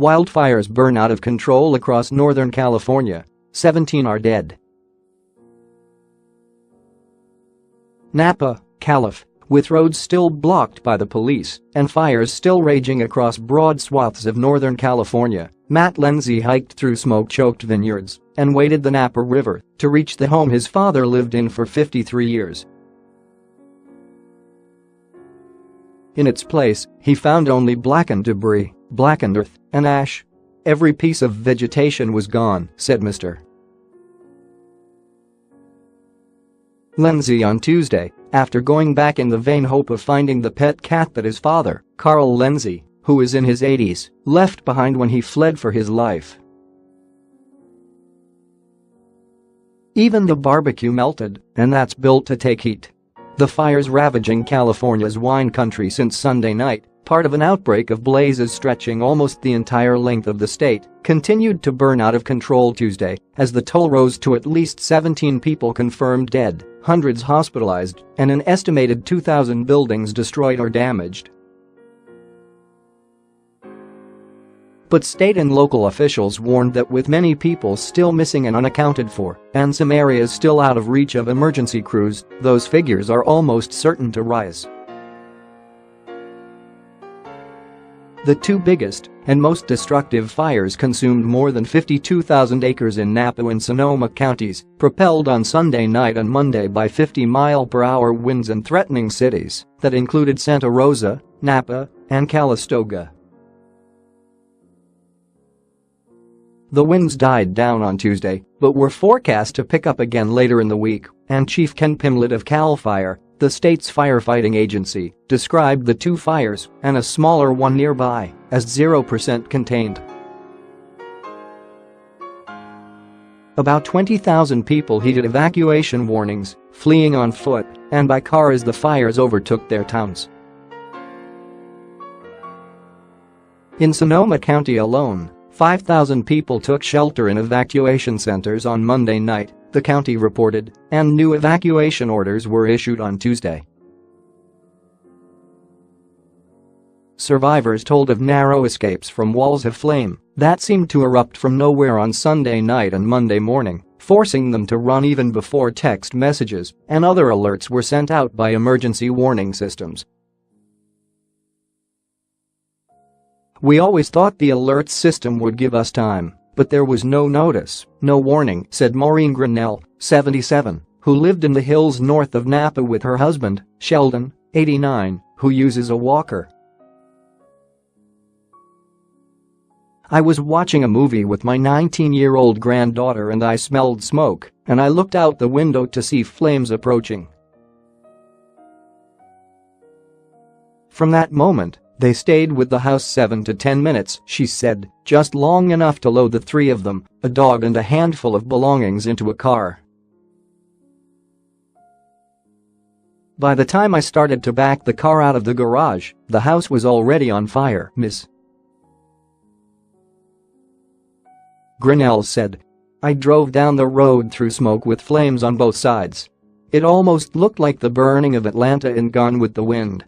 Wildfires burn out of control across Northern California. 17 are dead. Napa, Calif. With roads still blocked by the police and fires still raging across broad swaths of Northern California, Matt Lindsay hiked through smoke-choked vineyards and waded the Napa River to reach the home his father lived in for 53 years. In its place, he found only blackened debris, blackened earth, and ash. Every piece of vegetation was gone, said Mr. Lindsay on Tuesday, after going back in the vain hope of finding the pet cat that his father, Carl Lindsay, who is in his 80s, left behind when he fled for his life. Even the barbecue melted, and that's built to take heat. The fires ravaging California's wine country since Sunday night, part of an outbreak of blazes stretching almost the entire length of the state, continued to burn out of control Tuesday as the toll rose to at least 17 people confirmed dead, hundreds hospitalized, and an estimated 2,000 buildings destroyed or damaged. But state and local officials warned that with many people still missing and unaccounted for, and some areas still out of reach of emergency crews, those figures are almost certain to rise. The two biggest and most destructive fires consumed more than 52,000 acres in Napa and Sonoma counties, propelled on Sunday night and Monday by 50-mile-per-hour winds and threatening cities that included Santa Rosa, Napa, and Calistoga. The winds died down on Tuesday, but were forecast to pick up again later in the week, and Chief Ken Pimlett of CAL FIRE, the state's firefighting agency, described the two fires, and a smaller one nearby, as 0% contained. About 20,000 people heeded evacuation warnings, fleeing on foot and by car as the fires overtook their towns. In Sonoma County alone, 5,000 people took shelter in evacuation centers on Monday night, the county reported, and new evacuation orders were issued on Tuesday. Survivors told of narrow escapes from walls of flame that seemed to erupt from nowhere on Sunday night and Monday morning, forcing them to run even before text messages and other alerts were sent out by emergency warning systems. "We always thought the alert system would give us time, but there was no notice, no warning," said Maureen Grinnell, 77, who lived in the hills north of Napa with her husband, Sheldon, 89, who uses a walker. "I was watching a movie with my 19-year-old granddaughter and I smelled smoke, and I looked out the window to see flames approaching. From that moment, they stayed with the house 7 to 10 minutes," she said, "just long enough to load the three of them, a dog and a handful of belongings into a car. By the time I started to back the car out of the garage, the house was already on fire," Ms. Grinnell said. "I drove down the road through smoke with flames on both sides. It almost looked like the burning of Atlanta in Gone with the Wind."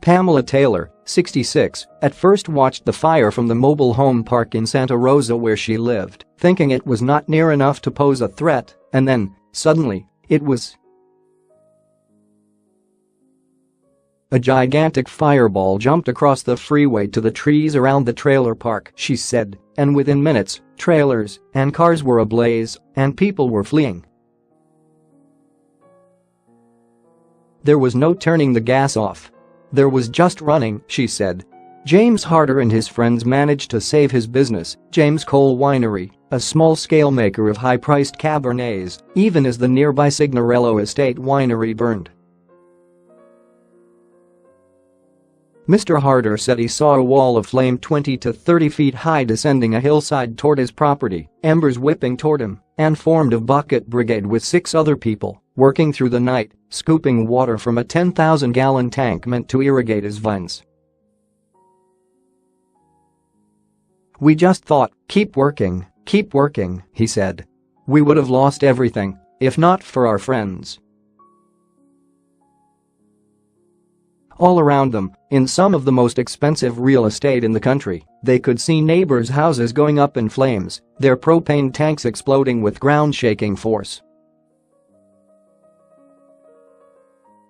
Pamela Taylor, 66, at first watched the fire from the mobile home park in Santa Rosa where she lived, thinking it was not near enough to pose a threat, and then, suddenly, it was. "A gigantic fireball jumped across the freeway to the trees around the trailer park," she said, "and within minutes, trailers and cars were ablaze and people were fleeing. There was no turning the gas off. There was just running," she said. James Harder and his friends managed to save his business, James Cole Winery, a small-scale maker of high-priced Cabernets, even as the nearby Signorello Estate winery burned. Mr. Harder said he saw a wall of flame 20 to 30 feet high descending a hillside toward his property, embers whipping toward him, and formed a bucket brigade with 6 other people, working through the night, scooping water from a 10,000-gallon tank meant to irrigate his vines. "We just thought, keep working," he said. "We would have lost everything, if not for our friends." All around them, in some of the most expensive real estate in the country, they could see neighbors' houses going up in flames, their propane tanks exploding with ground-shaking force.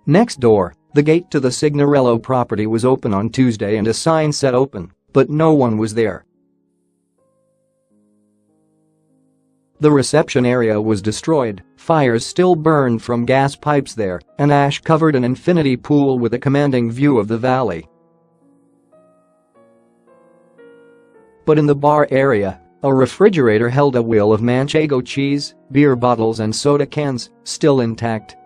Next door, the gate to the Signorello property was open on Tuesday and a sign said open, but no one was there. The reception area was destroyed, fires still burned from gas pipes there, and ash covered an infinity pool with a commanding view of the valley. But in the bar area, a refrigerator held a wheel of Manchego cheese, beer bottles and soda cans, still intact.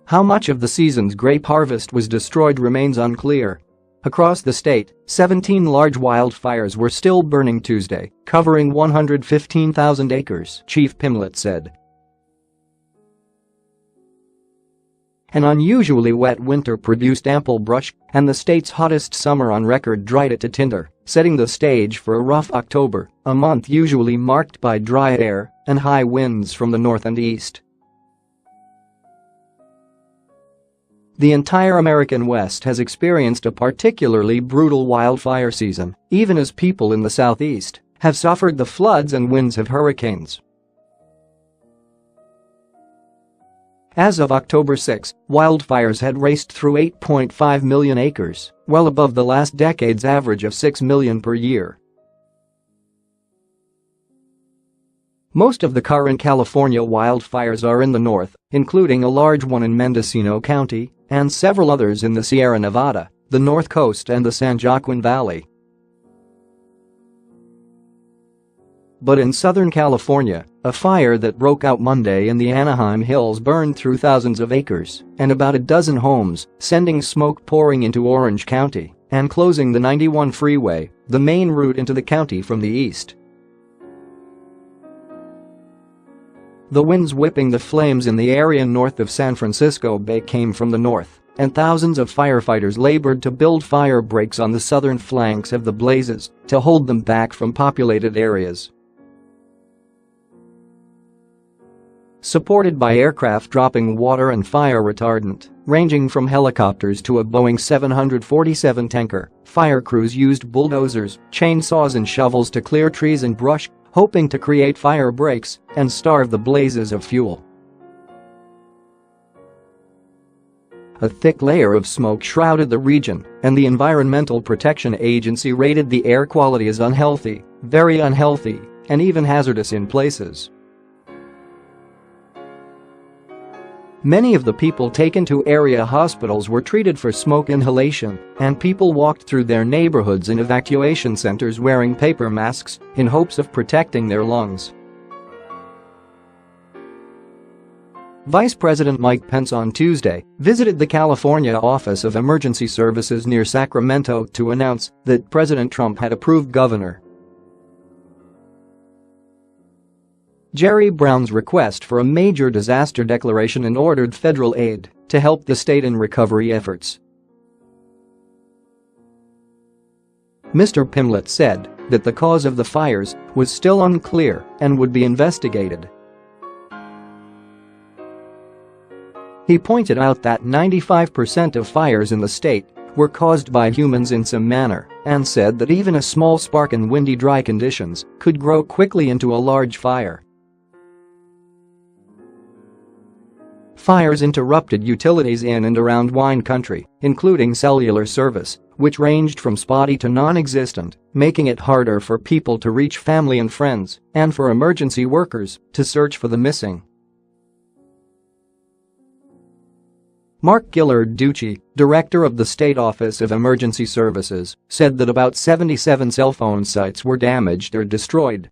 How much of the season's grape harvest was destroyed remains unclear. Across the state, 17 large wildfires were still burning Tuesday, covering 115,000 acres, Chief Pimlett said. An unusually wet winter produced ample brush, and the state's hottest summer on record dried it to tinder, setting the stage for a rough October, a month usually marked by dry air and high winds from the north and east. The entire American West has experienced a particularly brutal wildfire season, even as people in the Southeast have suffered the floods and winds of hurricanes. As of October 6, wildfires had raced through 8.5 million acres, well above the last decade's average of 6 million per year. Most of the current California wildfires are in the north, including a large one in Mendocino County and several others in the Sierra Nevada, the North Coast and the San Joaquin Valley. But in Southern California, a fire that broke out Monday in the Anaheim Hills burned through thousands of acres and about a dozen homes, sending smoke pouring into Orange County and closing the 91 freeway, the main route into the county from the east. The winds whipping the flames in the area north of San Francisco Bay came from the north, and thousands of firefighters labored to build fire breaks on the southern flanks of the blazes to hold them back from populated areas. Supported by aircraft dropping water and fire retardant, ranging from helicopters to a Boeing 747 tanker, fire crews used bulldozers, chainsaws and shovels to clear trees and brush, hoping to create fire breaks and starve the blazes of fuel. A thick layer of smoke shrouded the region, and the Environmental Protection Agency rated the air quality as unhealthy, very unhealthy, and even hazardous in places. Many of the people taken to area hospitals were treated for smoke inhalation, and people walked through their neighborhoods and evacuation centers wearing paper masks in hopes of protecting their lungs. Vice President Mike Pence on Tuesday visited the California Office of Emergency Services near Sacramento to announce that President Trump had approved Governor Jerry Brown's request for a major disaster declaration and ordered federal aid to help the state in recovery efforts. Mr. Pimlett said that the cause of the fires was still unclear and would be investigated. He pointed out that 95% of fires in the state were caused by humans in some manner and said that even a small spark in windy, dry conditions could grow quickly into a large fire. Fires interrupted utilities in and around wine country, including cellular service, which ranged from spotty to non-existent, making it harder for people to reach family and friends, and for emergency workers to search for the missing. Mark Gillard-Ducci, director of the State Office of Emergency Services, said that about 77 cell phone sites were damaged or destroyed.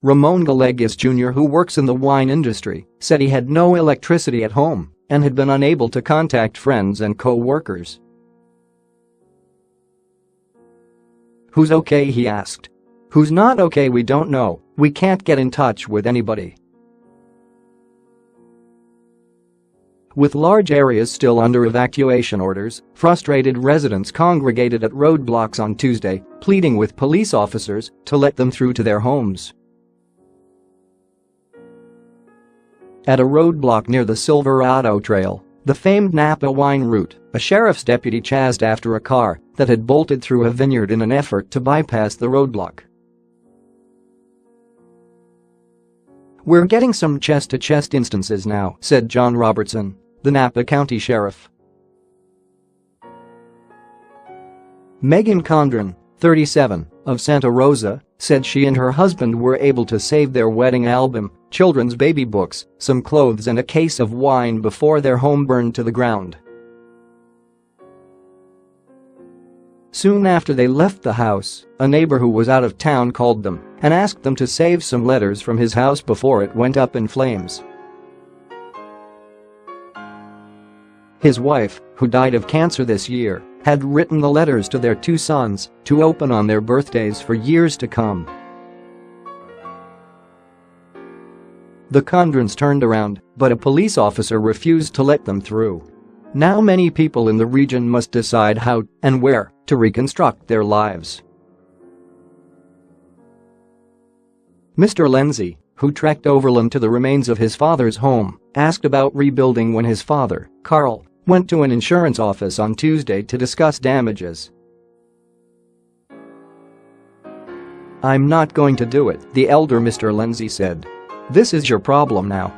Ramon Gallegos Jr., who works in the wine industry, said he had no electricity at home and had been unable to contact friends and co-workers. "Who's okay?" he asked. "Who's not okay? We don't know. We can't get in touch with anybody." With large areas still under evacuation orders, frustrated residents congregated at roadblocks on Tuesday, pleading with police officers to let them through to their homes. At a roadblock near the Silverado Trail, the famed Napa wine route, a sheriff's deputy chased after a car that had bolted through a vineyard in an effort to bypass the roadblock. "We're getting some chest-to-chest instances now," said John Robertson, the Napa County Sheriff. Megan Condren, 37, of Santa Rosa, said she and her husband were able to save their wedding album, children's baby books, some clothes and a case of wine before their home burned to the ground. Soon after they left the house, a neighbor who was out of town called them and asked them to save some letters from his house before it went up in flames. His wife, who died of cancer this year, had written the letters to their 2 sons to open on their birthdays for years to come. The Condrens turned around, but a police officer refused to let them through. Now many people in the region must decide how and where to reconstruct their lives. Mr. Lindsay, who trekked overland to the remains of his father's home, asked about rebuilding when his father, Carl, went to an insurance office on Tuesday to discuss damages. "I'm not going to do it," the elder Mr. Lindsay said. "This is your problem now."